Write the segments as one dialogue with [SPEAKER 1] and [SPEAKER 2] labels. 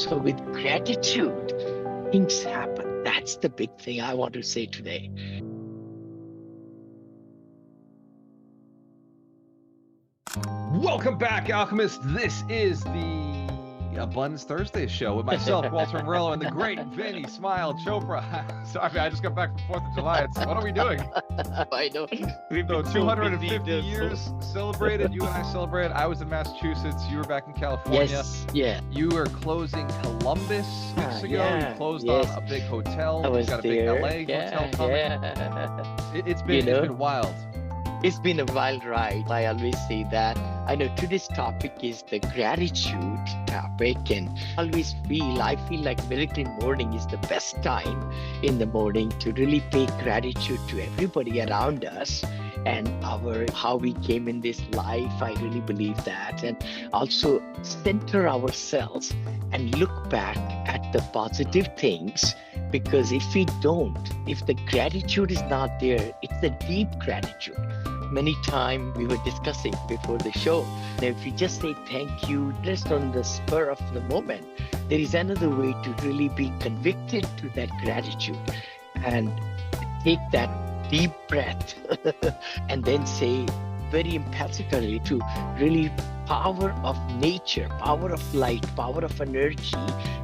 [SPEAKER 1] So with gratitude, things happen. That's the big thing I want to say today.
[SPEAKER 2] Welcome back, Alchemists. This is the Abundance Thursday show with myself, Gualter Amarelo, and the great Vinney Chopra. Sorry, I just got back from 4th of July. What are we doing?
[SPEAKER 1] I know.
[SPEAKER 2] So 250 years celebrated. You and I celebrated. I was in Massachusetts. You were back in California.
[SPEAKER 1] Yes, yeah.
[SPEAKER 2] You were closing Columbus weeks ago.
[SPEAKER 1] Yeah,
[SPEAKER 2] You closed
[SPEAKER 1] yes.
[SPEAKER 2] on a big hotel.
[SPEAKER 1] I was
[SPEAKER 2] You've got
[SPEAKER 1] there.
[SPEAKER 2] a big LA hotel coming. It's been wild.
[SPEAKER 1] It's been a wild ride. I always say that. I know today's topic is the gratitude topic, and I feel like miracle morning is the best time in the morning to really pay gratitude to everybody around us and how we came in this life. I really believe that, and also center ourselves and look back at the positive things. Because if the gratitude is not there, it's a deep gratitude. Many times we were discussing before the show, if you just say thank you just on the spur of the moment, there is another way to really be convicted to that gratitude and take that deep breath and then say very emphatically to really power of nature, power of light, power of energy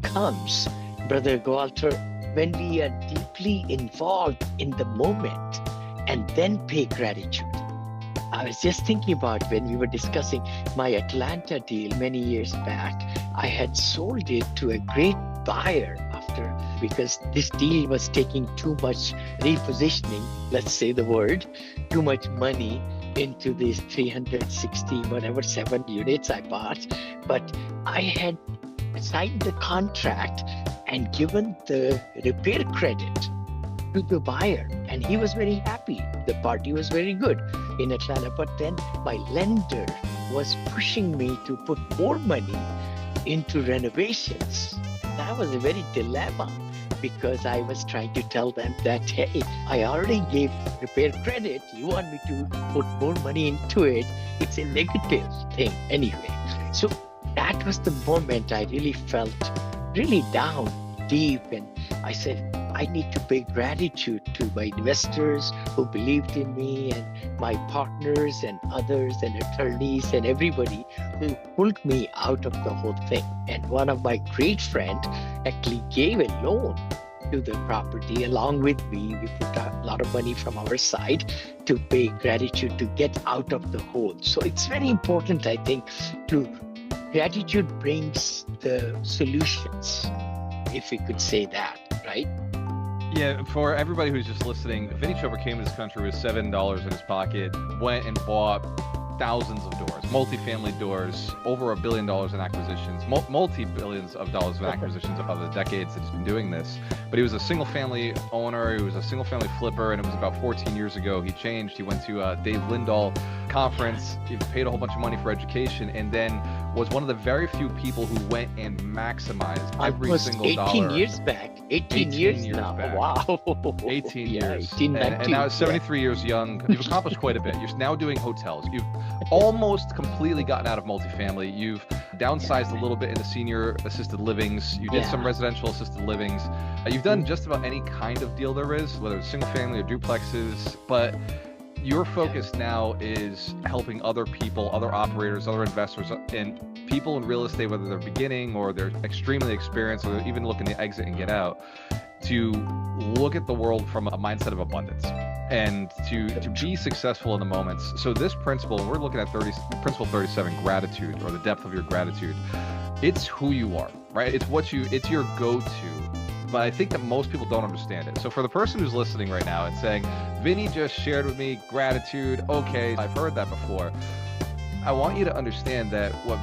[SPEAKER 1] comes, Brother Gualter, when we are deeply involved in the moment and then pay gratitude. I was just thinking about when we were discussing my Atlanta deal many years back, I had sold it to a great buyer because this deal was taking too much repositioning, let's say the word, too much money into these 7 units I bought. But I had signed the contract and given the repair credit to the buyer, and he was very happy. The party was very good in Atlanta. But then my lender was pushing me to put more money into renovations. That was a very dilemma, because I was trying to tell them that, hey, I already gave repair credit. You want me to put more money into it? It's a negative thing anyway. So that was the moment I really felt really down deep, and I said, I need to pay gratitude to my investors who believed in me, and my partners and others and attorneys and everybody who pulled me out of the whole thing. And one of my great friends actually gave a loan to the property along with me. We put a lot of money from our side to pay gratitude to get out of the hole. So it's very important, I think, gratitude brings the solutions, if we could say that, right?
[SPEAKER 2] Yeah, for everybody who's just listening, Vinney Chopra came to this country with $7 in his pocket, went and bought thousands of doors, multifamily doors, over $1 billion in acquisitions, multi-billions of dollars in acquisitions over the decades that he's been doing this. But he was a single-family owner, he was a single-family flipper, and it was about 14 years ago he changed. He went to a Dave Lindahl conference, he paid a whole bunch of money for education, and then was one of the very few people who went and maximized every single dollar.
[SPEAKER 1] 18 years back. 18 years now.
[SPEAKER 2] Back.
[SPEAKER 1] Wow.
[SPEAKER 2] 18 years.
[SPEAKER 1] 18,
[SPEAKER 2] and now 73 years young. You've accomplished quite a bit. You're now doing hotels. You've almost completely gotten out of multifamily. You've downsized a little bit into senior assisted livings. You did some residential assisted livings. You've done just about any kind of deal there is, whether it's single family or duplexes. But your focus now is helping other people, other operators, other investors, and people in real estate, whether they're beginning or they're extremely experienced or even looking to exit and get out, to look at the world from a mindset of abundance and to be successful in the moments. So this principle, we're looking at principle 37, gratitude, or the depth of your gratitude. It's who you are, right? It's your go-to. But I think that most people don't understand it. So for the person who's listening right now and saying, Vinney just shared with me gratitude. Okay, I've heard that before. I want you to understand that why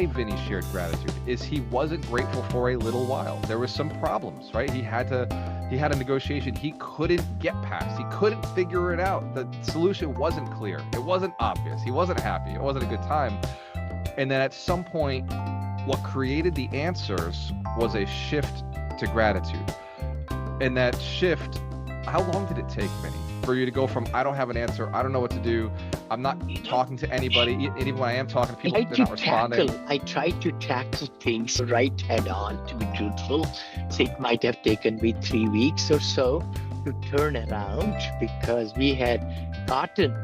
[SPEAKER 2] Vinney shared gratitude is he wasn't grateful for a little while. There was some problems, right? He had a negotiation he couldn't get past. He couldn't figure it out. The solution wasn't clear. It wasn't obvious. He wasn't happy. It wasn't a good time. And then at some point, what created the answers was a shift to gratitude. And that shift, how long did it take, Vinney? for you to go from, I don't have an answer, I don't know what to do, I'm not talking to anybody, and even when I am talking to people, they're not responding.
[SPEAKER 1] I try to tackle things right head on, to be truthful. So it might have taken me 3 weeks or so to turn around, because we had gotten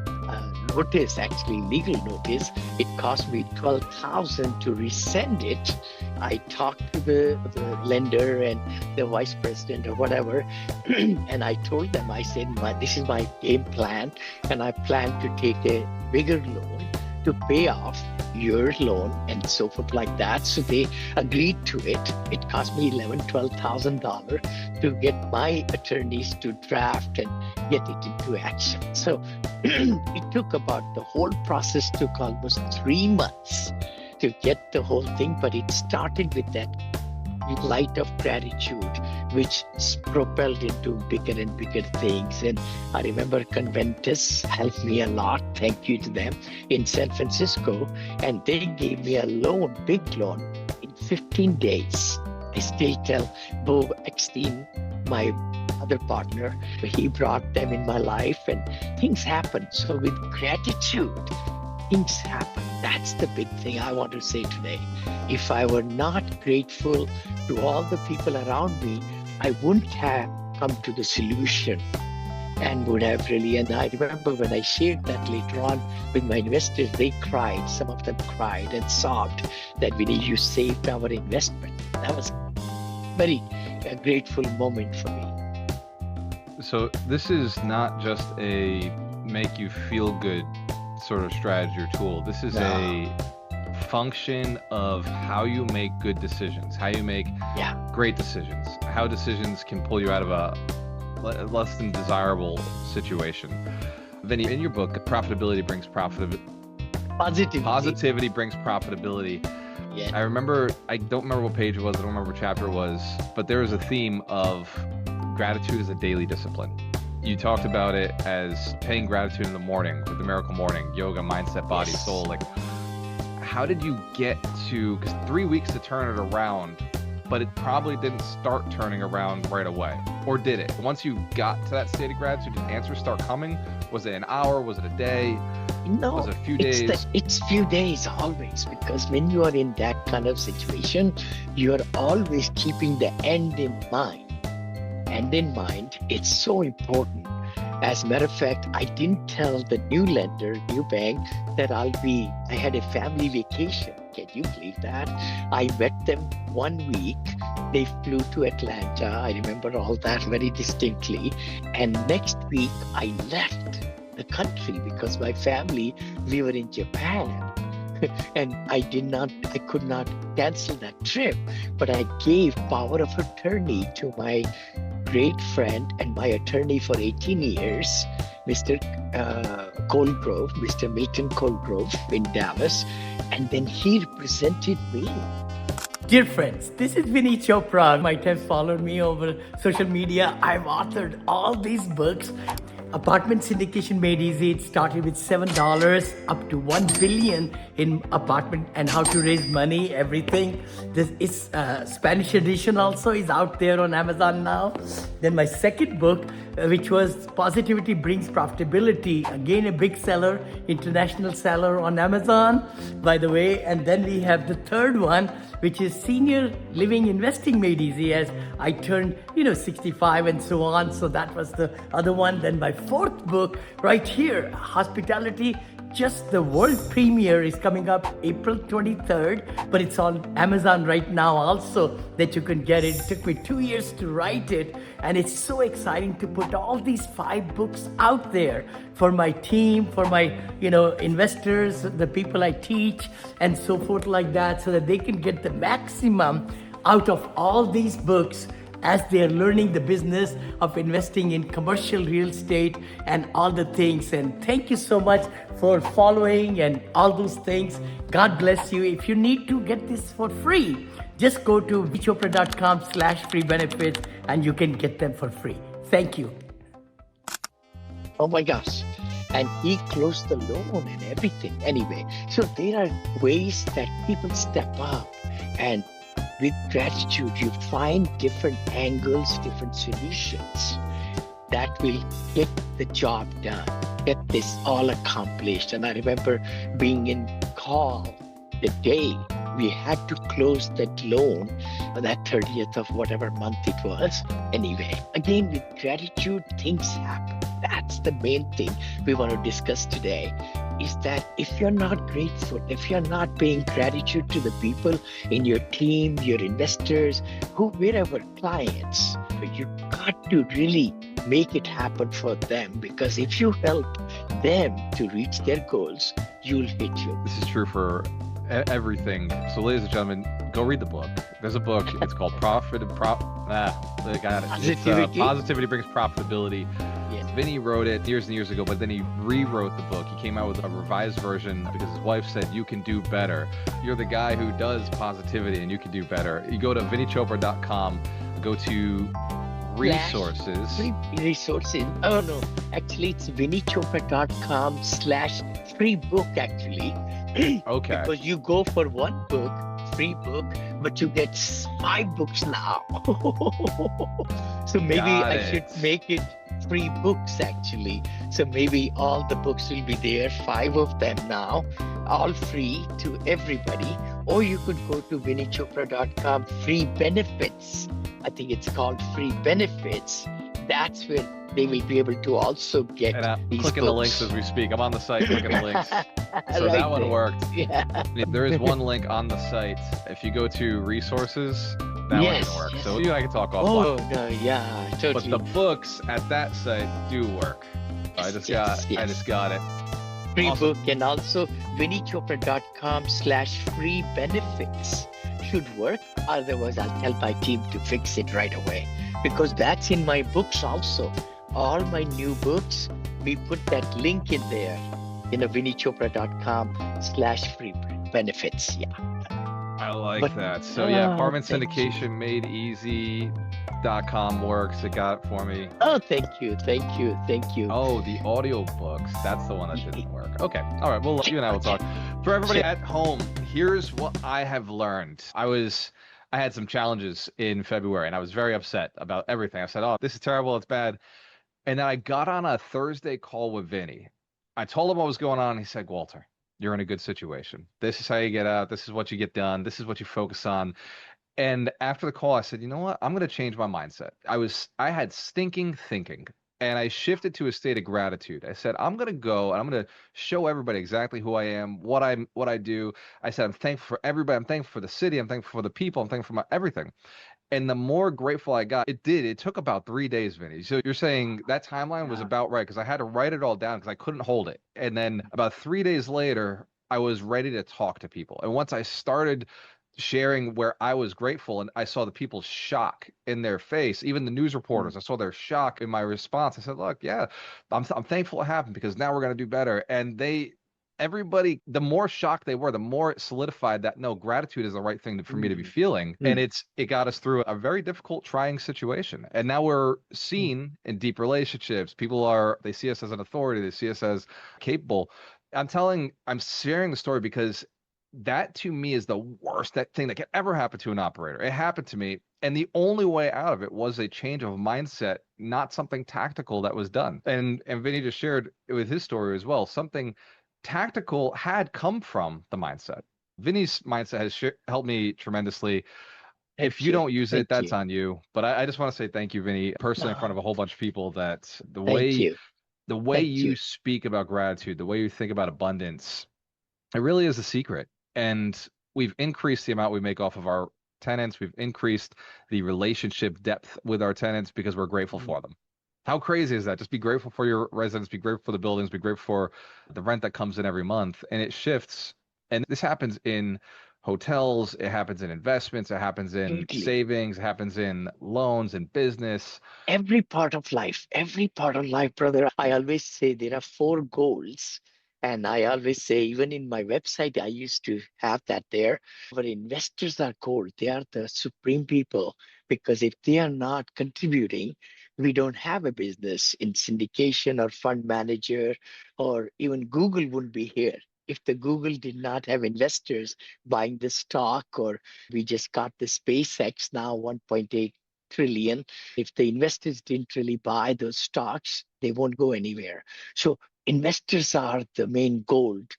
[SPEAKER 1] notice, actually legal notice. It cost me $12,000 to resend it. I talked to the lender and the vice president or whatever, and I told them, I said, this is my game plan, and I plan to take a bigger loan to pay off your loan and so forth like that. So they agreed to it. It cost me $12,000 to get my attorneys to draft and get it into action. So it took the whole process took almost 3 months to get the whole thing, but it started with that light of gratitude, which propelled into bigger and bigger things. And I remember Conventus helped me a lot, thank you to them, in San Francisco, and they gave me a loan, big loan, in 15 days. I still tell Bo Eckstein, my other partner, he brought them in my life, and things happened. So with gratitude, things happen. That's the big thing I want to say today. If I were not grateful to all the people around me, I wouldn't have come to the solution and would have really. And I remember when I shared that later on with my investors, they cried. Some of them cried and sobbed that, Vinney, you saved our investment. That was very grateful moment for me.
[SPEAKER 2] So this is not just a make you feel good sort of strategy or tool. This is a function of how you make good decisions, how you make great decisions, how decisions can pull you out of a less than desirable situation. Vinney, in your book, Profitability Brings Positivity Brings Profitability.
[SPEAKER 1] Yeah.
[SPEAKER 2] I don't remember what page it was, I don't remember what chapter it was, but there was a theme of gratitude as a daily discipline. You talked about it as paying gratitude in the morning with the Miracle Morning, yoga, mindset, body, soul. Like, how did you get to, because 3 weeks to turn it around, but it probably didn't start turning around right away. Or did it? Once you got to that state of gratitude, did answers start coming? Was it an hour? Was it a day?
[SPEAKER 1] No,
[SPEAKER 2] was it a few days?
[SPEAKER 1] It's few days always, because when you are in that kind of situation, you are always keeping the end in mind. And in mind, it's so important. As a matter of fact, I didn't tell the new lender, new bank, that I had a family vacation. Can you believe that? I met them 1 week. They flew to Atlanta. I remember all that very distinctly. And next week, I left the country because my family, we were in Japan. And I could not cancel that trip, but I gave power of attorney to my great friend and my attorney for 18 years, Mr. Colgrove, Mr. Milton Colgrove in Dallas, and then he represented me.
[SPEAKER 3] Dear friends, this is Vinney Chopra. You might have followed me over social media. I've authored all these books. Apartment Syndication Made Easy. It started with $7 up to $1 billion in apartment and how to raise money, everything. This is Spanish edition also is out there on Amazon now. Then my second book, which was Positivity Brings Profitability, again a big seller, international seller on Amazon, by the way. And then we have the third one, which is Senior Living Investing Made Easy, as I turned 65 and so on. So that was the other one. Then my fourth book right here, Hospitality, just the world premiere is coming up April 23rd, but it's on Amazon right now also that you can get it. It took me 2 years to write it, and it's so exciting to put all these 5 books out there for my team, for my investors, the people I teach, and so forth like that, so that they can get the maximum out of all these books as they're learning the business of investing in commercial real estate and all the things. And thank you so much for following and all those things. God bless you. If you need to get this for free, just go to vichopra.com/free benefits and you can get them for free. Thank you.
[SPEAKER 1] Oh my gosh. And he closed the loan and everything. Anyway, so there are ways that people step up, and with gratitude, you find different angles, different solutions. that will get the job done, get this all accomplished. And I remember being in call the day we had to close that loan on that 30th of whatever month it was. Anyway, again, with gratitude, things happen. That's the main thing we want to discuss today, is that if you're not grateful, if you're not paying gratitude to the people in your team, your investors, wherever clients, you got to really make it happen for them, because if you help them to reach their goals, you'll hit you.
[SPEAKER 2] This is true for everything. So, ladies and gentlemen, go read the book. There's a book. It's called I got it.
[SPEAKER 1] Positivity.
[SPEAKER 2] It's, Positivity Brings Profitability.
[SPEAKER 1] Yeah.
[SPEAKER 2] Vinney wrote it years and years ago, but then he rewrote the book. He came out with a revised version because his wife said, you can do better. You're the guy who does positivity and you can do better. You go to VinneyChopra.com, go to resources.
[SPEAKER 1] Resources. Oh no, actually it's VinneyChopra.com/free book actually.
[SPEAKER 2] Okay.
[SPEAKER 1] Because you go for one book, free book, but you get 5 books now. So maybe I should make it free books actually. So maybe all the books will be there, 5 of them now, all free to everybody. Or you could go to VinneyChopra.com free benefits. I think it's called free benefits. That's where they will be able to also get these
[SPEAKER 2] clicking
[SPEAKER 1] books.
[SPEAKER 2] the links as we speak. I'm on the site clicking the links. So
[SPEAKER 1] Right
[SPEAKER 2] that one
[SPEAKER 1] there.
[SPEAKER 2] worked.
[SPEAKER 1] Yeah.
[SPEAKER 2] There is one link on the site. If you go to resources, that one
[SPEAKER 1] Yes,
[SPEAKER 2] didn't work.
[SPEAKER 1] yes.
[SPEAKER 2] So you and I can talk offline.
[SPEAKER 1] Oh no, yeah, totally.
[SPEAKER 2] But the books at that site do work. I just
[SPEAKER 1] Yes,
[SPEAKER 2] got it.
[SPEAKER 1] free
[SPEAKER 2] awesome.
[SPEAKER 1] book, and also VinneyChopra.com/free benefits should work. Otherwise, I'll tell my team to fix it right away, because that's in my books also. All my new books, we put that link in there, VinneyChopra.com/free benefits. Yeah.
[SPEAKER 2] I like
[SPEAKER 1] But-
[SPEAKER 2] that. So yeah, apartment
[SPEAKER 1] thank you.
[SPEAKER 2] syndication made easy.com works. It got it for me.
[SPEAKER 1] Oh, thank you.
[SPEAKER 2] Oh, the audio books. That's the one that didn't work. Okay. All right. Well, you and I will talk. For everybody at home, here's what I have learned. I had some challenges in February and I was very upset about everything. I said, oh, this is terrible. It's bad. And then I got on a Thursday call with Vinney. I told him what was going on. He said, Gualter, you're in a good situation. This is how you get out. This is what you get done. This is what you focus on. And after the call, I said, you know what? I'm going to change my mindset. I had stinking thinking, and I shifted to a state of gratitude. I said, I'm going to go and I'm going to show everybody exactly who I am, what I do. I said, I'm thankful for everybody. I'm thankful for the city. I'm thankful for the people. I'm thankful for everything. And the more grateful I got, it took about 3 days, Vinney. So you're saying that timeline was about right, because I had to write it all down because I couldn't hold it. And then about 3 days later, I was ready to talk to people. And once I started sharing where I was grateful and I saw the people's shock in their face, even the news reporters, I saw their shock in my response. I said, look, yeah, I'm thankful it happened, because now we're going to do better. And everybody, the more shocked they were, the more it solidified that no, gratitude is the right thing for me to be feeling. And it got us through a very difficult, trying situation. And now we're seen in deep relationships. They see us as an authority. They see us as capable. I'm sharing the story because that to me is the worst thing that could ever happen to an operator. It happened to me. And the only way out of it was a change of mindset, not something tactical that was done. And Vinney just shared with his story as well. Something tactical had come from the mindset. Vinney's mindset has helped me tremendously. If you don't use it, that's on you. But I just want to say thank you, Vinney, personally, in front of a whole bunch of people, that the way you speak about gratitude, the way you think about abundance, it really is a secret. And we've increased the amount we make off of our tenants. We've increased the relationship depth with our tenants because we're grateful for them. How crazy is that? Just be grateful for your residents, be grateful for the buildings, be grateful for the rent that comes in every month. And it shifts. And this happens in hotels, it happens in investments, it happens in savings, it happens in loans and business.
[SPEAKER 1] Every part of life, brother. I always say there are 4 goals. And I always say, even in my website, I used to have that there. Our investors are gold. They are the supreme people, because if they are not contributing, we don't have a business in syndication or fund manager, or even Google wouldn't be here. If the Google did not have investors buying the stock, or we just got the SpaceX now 1.8 trillion. If the investors didn't really buy those stocks, they won't go anywhere. So investors are the main gold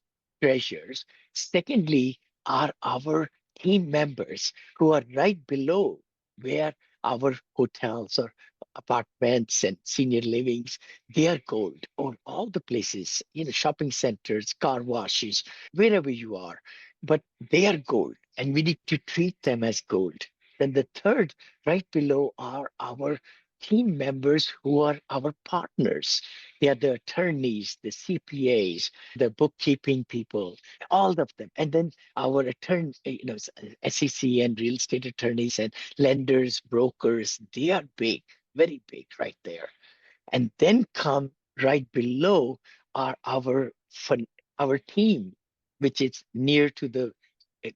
[SPEAKER 1] treasures. Secondly, are our team members who are right below where our hotels or apartments and senior livings, they are gold, or all the places, shopping centers, car washes, wherever you are. But they are gold, and we need to treat them as gold. Then the third, right below, are our team members who are our partners. They are the attorneys, the CPAs, the bookkeeping people, all of them. And then our SEC and real estate attorneys and lenders, brokers, they are big, very big right there. And then come right below are our team, which is near to the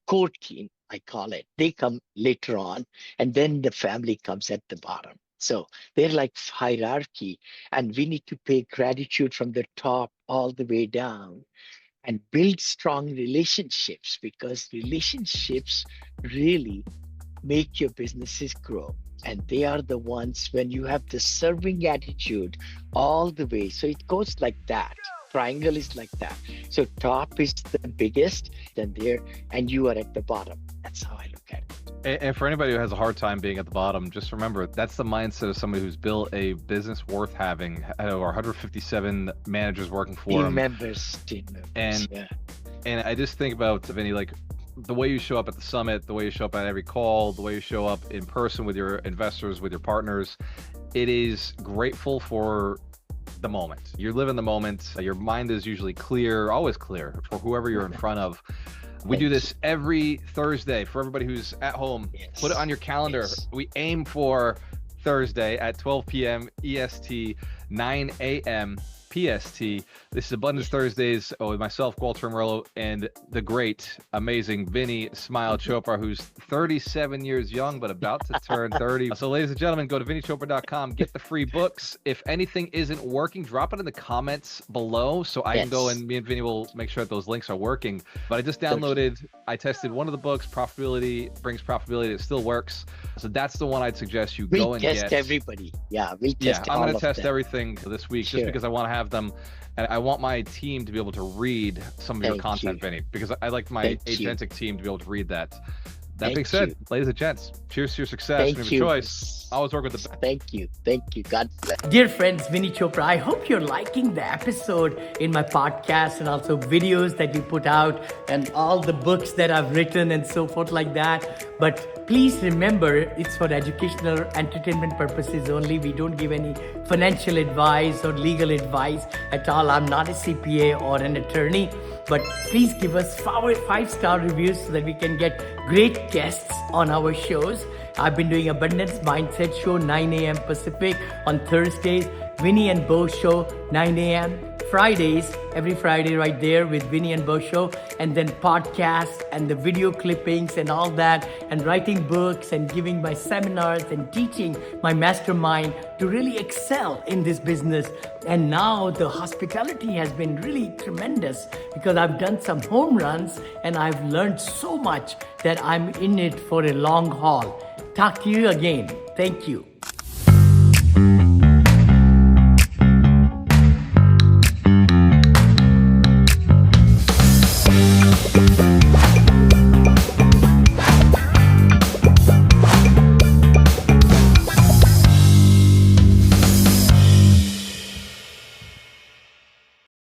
[SPEAKER 1] core team, I call it. They come later on, and then the family comes at the bottom. So they're like hierarchy, and we need to pay gratitude from the top all the way down and build strong relationships, because relationships really make your businesses grow. And they are the ones when you have the serving attitude all the way. So it goes like that. Triangle is like that. So top is the biggest, then there, and you are at the bottom. That's how I look at it.
[SPEAKER 2] And for anybody who has a hard time being at the bottom, just remember that's the mindset of somebody who's built a business worth having. Over 157 managers working for
[SPEAKER 1] Team
[SPEAKER 2] them.
[SPEAKER 1] members.
[SPEAKER 2] And I just think about, Vinney, like the way you show up at the summit, the way you show up at every call, the way you show up in person with your investors, with your partners, it is grateful for the moment. You live in the moment. Your mind is usually clear, always clear for whoever you're in front of. We do this every Thursday for everybody who's at home.
[SPEAKER 1] Yes.
[SPEAKER 2] Put it on your calendar.
[SPEAKER 1] Yes.
[SPEAKER 2] We aim for Thursday at 12 p.m. EST, 9 a.m. PST. This is Abundance Thursdays with myself, Gualter Amarelo, and the great, amazing Vinney Chopra, who's 37 years young, but about to turn 30. So ladies and gentlemen, go to VinneyChopra.com, get the free books. If anything isn't working, drop it in the comments below so I can go, and me and Vinney will make sure that those links are working. But I just downloaded, I tested one of the books, Profitability Brings Profitability. It still works. So that's the one I'd suggest you go and get.
[SPEAKER 1] We'll test everybody. Yeah, we'll test
[SPEAKER 2] I'm going to test
[SPEAKER 1] them.
[SPEAKER 2] everything this week just because I want to have them, and I want my team to be able to read some of your content, Vinney, because I like my agentic team to be able to read that. That being said, ladies and gents, cheers to your success. Thank you. Choice. Always work with the best.
[SPEAKER 1] Thank you. God bless.
[SPEAKER 3] Dear friends, Vinney Chopra, I hope you're liking the episode in my podcast and also videos that we put out and all the books that I've written and so forth like that. But please remember, it's for educational or entertainment purposes only. We don't give any financial advice or legal advice at all. I'm not a CPA or an attorney. But please give us 5-star reviews so that we can get great guests on our shows. I've been doing Abundance Mindset Show 9 a.m. Pacific on Thursdays, Vinney and Bo Show 9 a.m. Fridays, every Friday right there with Vinney and Bo Show, and then podcasts and the video clippings and all that, and writing books and giving my seminars and teaching my mastermind to really excel in this business. And now the hospitality has been really tremendous because I've done some home runs and I've learned so much that I'm in it for a long haul. Talk to you again. Thank you.